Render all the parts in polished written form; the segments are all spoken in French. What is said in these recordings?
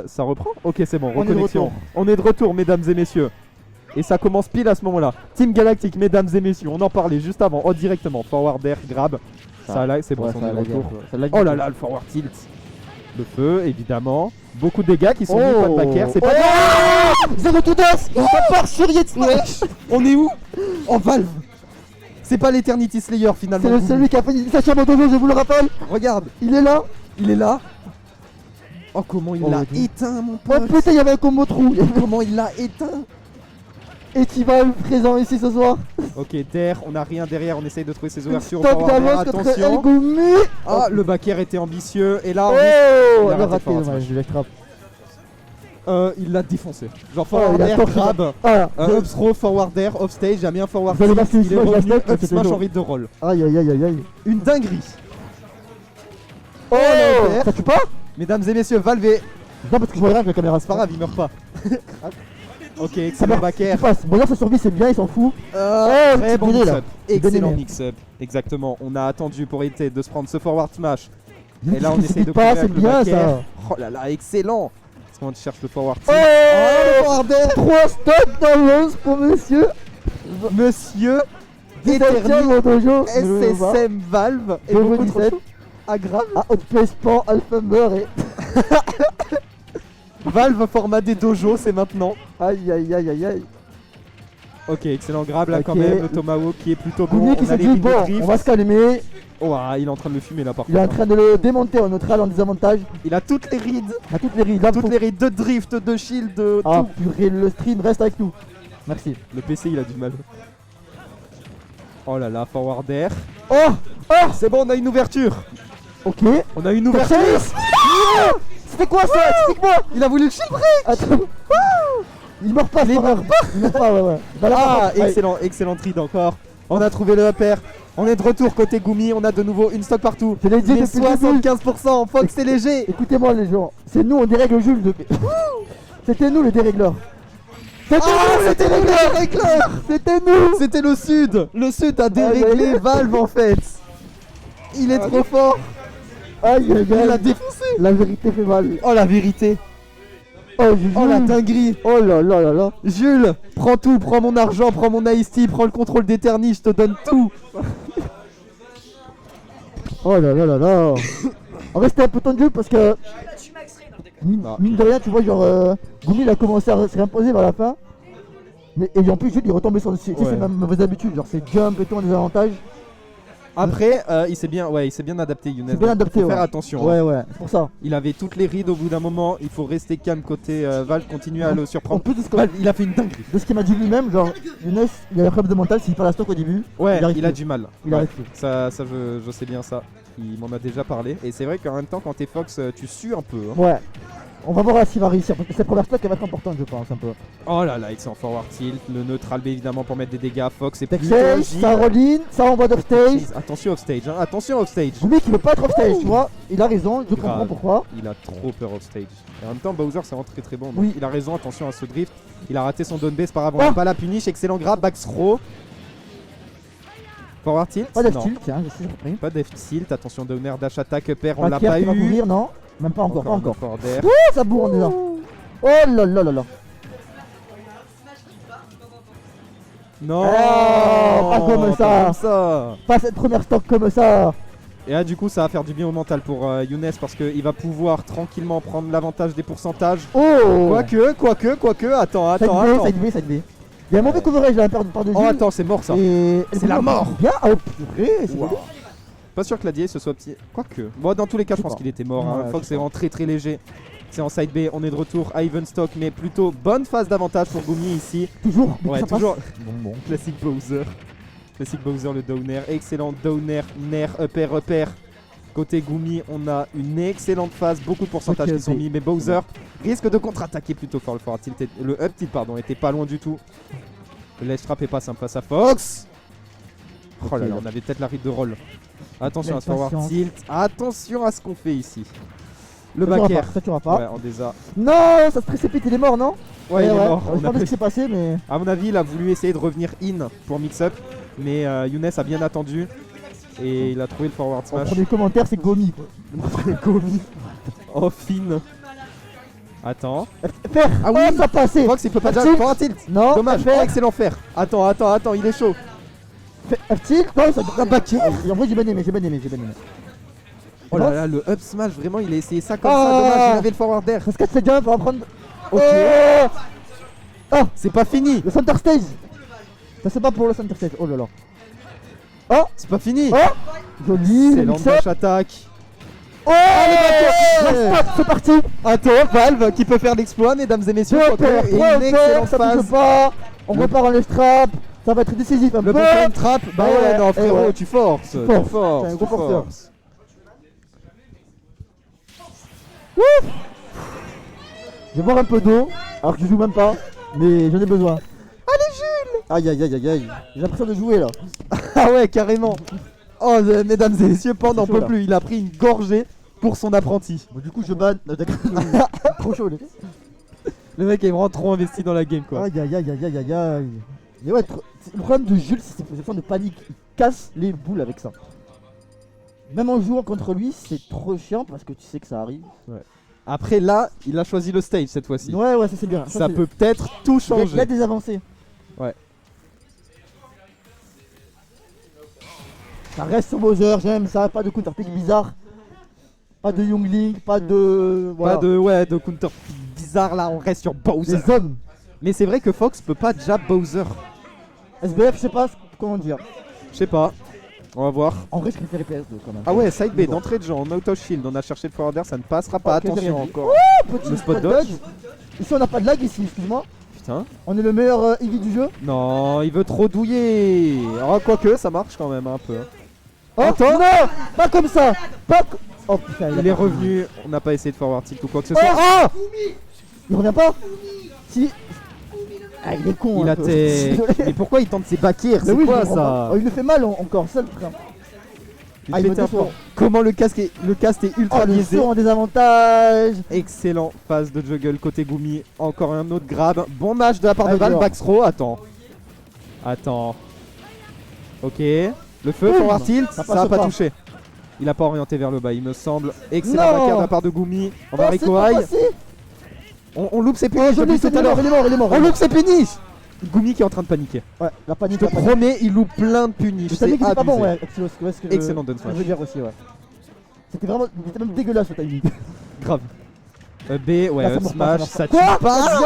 Ça reprend? Ok, c'est bon, On est de reconnexion. retour. On est de retour, mesdames et messieurs. Et ça commence pile à ce moment-là. Team Galactic, mesdames et messieurs, on en parlait juste avant. Oh, directement, forward air, grab. Ça lag, c'est bon, Ouais, on ça est de lag, retour. ça lag. Oh là là, le forward tilt. Le feu, évidemment. Beaucoup de dégâts qui sont mis, Oh. pas de backer. C'est pas. Zéro to death. Ça part sur Yet's. On est où? En Valve. C'est pas l'Eternity Slayer finalement. C'est celui qui a fait sa chambre dojo, je vous le rappelle. Regarde, Il est là. il est là. Oh, comment il Oh, l'a oui. éteint, mon Oh pote. putain, il y avait un combo trou. Comment il l'a éteint. Et Tival présent ici ce soir. Ok, terre, on a rien derrière, on essaye de trouver ses ouvertures. Stop Forward air, d'avance contre El attention. Goumi. Ah, le backer était ambitieux. Et là, Oh, il a il a raté raté, forward dommage, smash. je l'attrape. Il l'a défoncé. Genre Oh, forward il a air, torché. grab, Ah, up throw, forward air, off stage, j'ai mis un forward Vous allez voir tilt, si il est smash la revenu, stack, up c'était smash lourd. en rythme de roll. aïe aïe aïe aïe aïe. Une dinguerie. Oh, l'invers. ça tue pas? Mesdames et messieurs, Valve est... Non, parce que je vois rien avec la caméra, C'est pas grave, il meurt pas. Ok, Ça excellent meurt, backer. il passe. Bon, là, sa survie, c'est bien, il s'en fout. Très petit bon bonnet, là. mix-up. Excellent Bonnet. mix-up. Exactement. On a attendu pour éviter de se prendre ce forward smash. Il Et là, on dit essaye de pas, courir c'est avec le bien backer. ça. Oh là là, excellent. Est-ce qu'on cherche le forward Oh, tilt? le forward air. 3 stocks d'avance pour monsieur. Monsieur 17ème Eterni au dojo. SSM Valve et Dojo beaucoup trop 17. aggrave. Ah, Outplace Pan, Alpha Meur et. Valve format des dojos, c'est maintenant. Aïe aïe aïe aïe aïe. Ok, excellent grab là Ok. quand même. Le Tomahawk qui est plutôt bon. Goumi qui On a s'est les dit, rides de bon, drift. on va se calmer. Oh, ah, il est en train de le fumer là par Il est en contre. train de le démonter en neutral en désavantage. Il a toutes les rides. À toutes les rides. Là, Toutes faut- les rides de drift, de shield, de Ah, tout. purée, le stream reste avec nous. Merci. Le PC il a du mal. Oh là là, forward air. Oh, oh, C'est bon, on a une ouverture. ok. On a une ouverture. C'était quoi ça? Explique-moi. Il a voulu le shield. Attends. Il meurt pas, Il c'est pas grave. Il meurt pas, ouais, ouais. Dans la Ah, porte. Ouais. excellent, excellent trade encore. On a trouvé le upper. On est de retour côté Goumi. On a de nouveau une stock partout. Je l'ai dit Les depuis le début. 75%. Fox c'est léger. Écoutez-moi les gens, c'est nous on dérègle Jules depuis. C'était nous les dérégleurs. C'était Ah, nous les c'était le dérégleurs. dérégleur. C'était nous. C'était le sud. Le sud a aïe, déréglé aïe. Valve en fait. Il est trop fort. Aïe aïe Il l'a aïe. défoncé. La vérité fait mal. Oh la vérité. Oh Jules. Oh la dinguerie. Oh là là là là. Jules, prends tout, prends mon argent, prends mon Ice Tea, prends le contrôle d'Eterni, je te donne tout. Oh là là là là. En vrai c'était un peu tendu parce que mine de rien tu vois genre Goumi il a commencé à se réimposer vers la fin. Mais et en plus Jules il retombait sur ses Ouais. mauvaises habitudes, genre c'est jump et tout en désavantage. Après, il s'est bien adapté, Younes. C'est bien adapté, Faut faire ouais. attention. Ouais hein. ouais, c'est pour ça. Il avait toutes les rides au bout d'un moment. Il faut rester calme côté Valve, continuer à le En surprendre. plus de ce que- Valve, il a fait une dinguerie. De ce qu'il m'a dit lui-même, genre, Younes, il a un problème de mental, s'il perd la stock au début, Ouais, arrive il a plus. du mal. Il Ouais. arrive plus. Ça je sais bien ça. Il m'en a déjà parlé. Et c'est vrai qu'en même temps, quand t'es Fox, tu sues un peu. hein. Ouais. On va voir s'il va réussir, parce que cette première stock elle va être importante, je pense, un peu. Oh là là, il s'en forward tilt. Le neutral B évidemment pour mettre des dégâts. Fox est plus Texas, ça roll-in, ça envoie d'offstage. Attention offstage, hein. Attention offstage. Goumi qui veut pas être offstage, tu vois, il a raison, je comprends Grave. pourquoi. Il a trop peur offstage. Et en même temps, Bowser c'est vraiment très bon. Donc Oui. il a raison, attention à ce drift. Il a raté son down B, c'est pas grave, on Ah. n'a pas la punish. Excellent grab, back throw. Forward tilt. Pas Non. d'aftilt, tiens, je suis surpris. Pas def tilt, attention downer dash attack upper, on l'a Backer pas qui va eu. courir, non. Même pas encore, pas encore. Forward air. Oh, ça bourre déjà. Oh là là là là. Non, pas comme ça. ça. Pas cette première stock comme ça. Et là du coup ça va faire du bien au mental pour Younes parce qu'il va pouvoir tranquillement prendre l'avantage des pourcentages. Oh. Quoique, attends. Side B. Il y a un mauvais coverage là, part de Oh Jules. attends, c'est mort ça. Et C'est la mort. Bien, oh purée, c'est Wow. bon. Pas sûr que l'Adier ce soit petit. Quoique. Bon, dans tous les cas, je Je sais pense pas. qu'il était mort. Hein. Ouais, Fox je sais est vraiment très léger. C'est en side B, on est de retour à even stock, mais plutôt bonne phase d'avantage pour Goumi ici. Toujours. Ouais, ça passe. toujours. Bon. Classique Bowser. Classique Bowser, le downer. Excellent downer, nair, upper. Côté Goumi, on a une excellente phase. Beaucoup de pourcentages Ok, qui sont ok. mis, mais Bowser risque de contre-attaquer plutôt fort. Le forward tilt, le up tilt, pardon, était pas loin du tout. Le ledge trap est pas simple face à Fox. Oh là là, on avait peut-être la ride de roll. Attention à ce forward Patience. tilt. Attention à ce qu'on fait ici. Le Ça tuera backer. pas, ça tuera pas. Ouais, on les a. Non, ça se précipite, il est mort, non? Ouais, il est mort. Je On sais a pas ce qui s'est passé, mais. À mon avis, il a voulu essayer de revenir in pour mix-up, mais Younes a bien attendu et il a trouvé le forward En smash. premier commentaire, c'est Gomi quoi. Gomi en fine. Attends. Faire. Ah oui, Oh, ça passait. Fox il peut pas F-tilt. déjà faire un tilt. Non. Dommage, Faire. excellent faire. Attends, il est chaud. F-tilt. Non, ça doit back. En vrai, j'ai bien aimé. Oh là là, le up smash, vraiment, il a essayé ça comme Ah. ça. Dommage, il avait le forward air. Parce que c'est bien, faut apprendre. Ok. Oh, C'est pas fini. le center stage. Ça c'est pas pour le center stage. Oh là là. Oh, C'est pas fini. oh. Joli. C'est le mix-up. l'embache attaque. Oh, stop, c'est parti. Attends, Valve qui peut faire l'exploit, mesdames et messieurs. Deux paires, Et une excellente ça phase. touche pas. On Le- repart en le strap. Ça va être décisif un Le peu. bottom trap. Bah Eh ouais, ouais, non, eh frérot, ouais. tu forces. forces. Tu forces. T'es un gros tu forceur. forces. Je vais boire un peu d'eau, alors que je joue même pas, mais j'en ai besoin. Allez Jules. Aïe aïe aïe aïe aïe. J'ai l'impression de jouer là. Ah ouais, carrément. Oh, mesdames et messieurs, Pan n'en chaud, peut là. plus. Il a pris une gorgée pour son apprenti. Bon, du coup je banne. Non, d'accord. Trop chaud. Le mec est vraiment trop investi dans la game, quoi. Aïe aïe aïe aïe aïe aïe aïe. Mais ouais, le problème de Jules, c'est ses positions de panique. Il casse les boules avec ça. Même en jouant contre lui, c'est trop chiant parce que tu sais que ça arrive. Après, là, il a choisi le stage cette fois-ci. Ouais, ouais, ça c'est bien. Ça c'est- peut peut-être tout Il y a changer. des avancées. Ouais. Ça reste sur Bowser, j'aime ça. Pas de counter pick bizarre. Pas de Youngling, pas de. Voilà. Pas de counter bizarre là, on reste sur Bowser. Des hommes. Mais c'est vrai que Fox peut pas jab Bowser. SBF, je sais pas comment dire. Je sais pas. On va voir. En vrai, je préfère PS2 quand même. Ah ouais, side B Mais bon. d'entrée de jeu en auto shield. On a cherché le forward air, ça ne passera pas. Ok, j'ai Attention rien dit. encore. Petit Le spot dodge. Ici, on n'a pas de lag ici, excuse-moi. Putain. On est le meilleur Eevee du jeu. Non, il veut trop douiller. Oh, quoique, ça marche quand même un peu. Oh, Attends. non, pas comme ça. Oh putain, Il est a pas- revenu. On n'a pas essayé de forward tilt ou quoi que ce Oh, soit. ah Il revient pas. Si. Ah, il est con. Il un a peu. tes. Désolé. Mais pourquoi il tente ses back airs? Mais C'est oui, je quoi comprends pas. ça? Oh, il le fait mal encore, ça le truc. Il Ah, il me pète un déçoit. plomb. Comment le casque est ultra Oh, le biaisé. saut en désavantage. Excellent phase de juggle côté Gumi. Encore un autre grab. Bon match de la part de Allez, Val. dehors. Backthrow. Attends. Ok. Le feu, Boum. forward tilt. Ça Ça passe a pas pas. touché. Il a pas orienté vers le bas, il me semble. Excellent Non. backer de la part de Gumi. On va Oh, c'est pas Rikoai. passé. On loupe ses Oh, péniches joli, depuis c'est tout à l'heure. il est mort, il est mort. On loupe ses péniches. Gumi qui est en train de paniquer. Ouais, la Je panique, te la panique. promets, il loupe plein de puniches. Le C'est timing était pas bon, abusé. ouais. Excellent, ouais, ce que Excellent down ce que je smash. veux dire aussi, ouais. C'était vraiment. Il était même dégueulasse le timing. Grave. B, ouais, Là, ça up meurt smash, pas, ça tue Quoi pas.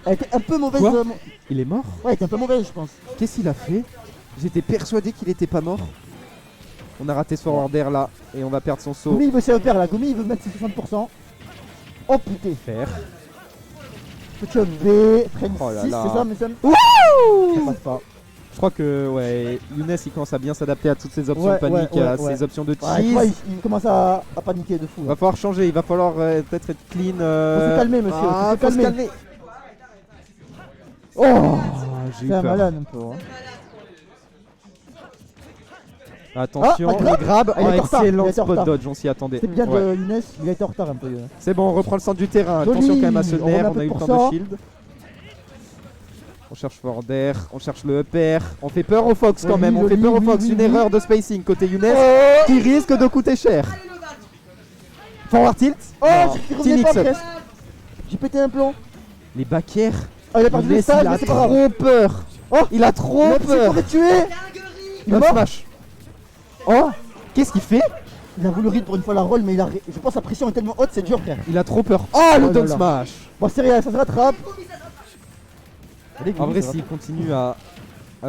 Elle était un peu mauvaise. Quoi Ouais, Il est mort? elle était un peu mauvaise, je pense. Qu'est-ce qu'il a fait? J'étais persuadé qu'il était pas mort. On a raté ce forward air là et on va perdre son saut. Gumi, il veut se repère là. Gumi, il veut mettre ses 60%. Oh putain. Faire. Petit up B, frame Oh là 6, là. c'est ça, mais ça Wouh! passe pas. Je crois que ouais, Younes il commence à bien s'adapter à toutes ces options Ouais, de panique, ouais, à ouais. ces options de Ouais, tu cheese. vois, il commence à paniquer de fou. Il Là. va falloir changer, il va falloir peut-être être clean. Faut se calmer, monsieur, Ah, faut se faut se calmer. calmer. Oh, j'ai eu C'est un peur. malade un peu. Hein. Attention, Ah, grab. le grab. Ah, il Oh, est en retard, excellent il était en spot retard. dodge, on s'y attendait. C'est bien Ouais. de Younes, il a été en retard un peu. C'est bon, on reprend le centre du terrain. Joli. Attention quand même à ce On remet nerf, un on peu a eu de le temps pourcent. de shield. On cherche forward air, on cherche le up air. On fait peur au Fox quand Joli, même, on fait joli, peur au oui, Fox. oui, Une oui. erreur de spacing côté Younes Oh, qui risque de coûter cher. Forward tilt. oh Non. je Petit revenais pas mix-up. presque. J'ai pété un plomb. Les back air. Ah, il a perdu le Younes, stage, il a mais c'est pas grave. trop peur. Oh, Il a trop il peur. pourrait tuer. Il est Up mort. smash. Oh, qu'est-ce qu'il fait? Il a voulu read pour une fois la roll, mais je pense que sa pression est tellement haute, c'est dur, frère. Il a trop peur. Oh, le Oh là down là. smash. Bon, c'est rien, ça se rattrape. Allez, En Gumi, vrai, ça va. s'il continue à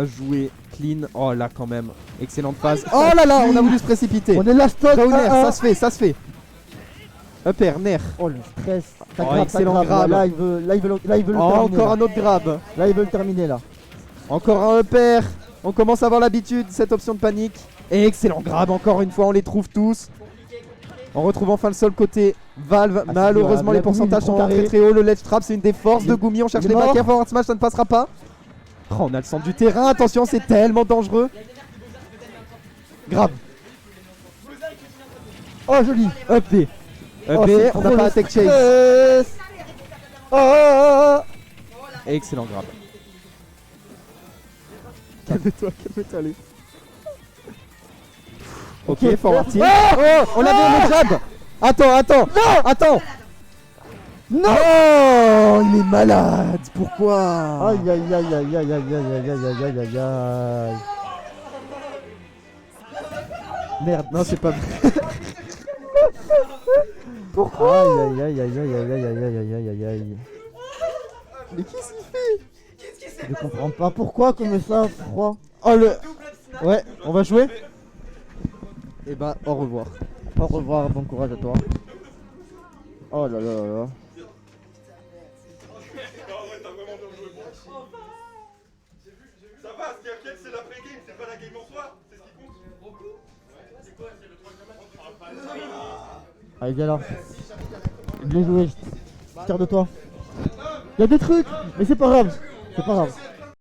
jouer clean, oh là quand même, excellente phase. Oh là là, on a voulu se précipiter. On est là, stock. Down air, 1-1. ça se fait, ça se fait. Up air, nerf. Oh le stress. Ça Oh, grave, ça excellent grave. grab. Là, il veut le Oh, terminer. encore là. un autre grab. Là, il veut le terminer là. Encore un up air. On commence à avoir l'habitude, cette option de panique. Et excellent grab, encore une fois, on les trouve tous. On retrouve enfin le sol côté Valve. c'est Malheureusement, dur, les pourcentages Gumi, sont il est très très hauts. Le ledge trap, c'est une des forces Il de est- Gumi. On cherche il est les mort. backers, forward smash, ça ne passera pas. Oh, on a le centre du terrain. Attention, c'est tellement dangereux. Grab. Oh, joli. Up B. Up Oh, B, c'est on trop n'a pas le un tech chase. stress. Oh. Excellent grab. Calme-toi, calme-toi, allez. Ok, forward tilt. Oh, on avait le jab. Attends. Non. Attends. Non. il est malade. Pourquoi? Aïe aïe aïe aïe aïe aïe aïe aïe aïe aïe aïe aïe aïe. Merde, Non, c'est pas vrai. pourquoi? Aïe aïe aïe aïe aïe aïe aïe aïe aïe aïe aïe aïe. Mais qu'est-ce qu'il fait? Je comprends pas pourquoi comme ça, froid. Oh le... Ouais, on va jouer. Et bah, au revoir. Au revoir, bon courage à toi. Oh là là là là. Ça va, ce qui inquiète, c'est l'après-game, c'est pas la game en soi, c'est ce qui compte. C'est quoi, c'est le troisième match? Allez, viens là. Bien joué, je tire de toi. Y'a des trucs, mais c'est pas grave. C'est pas grave.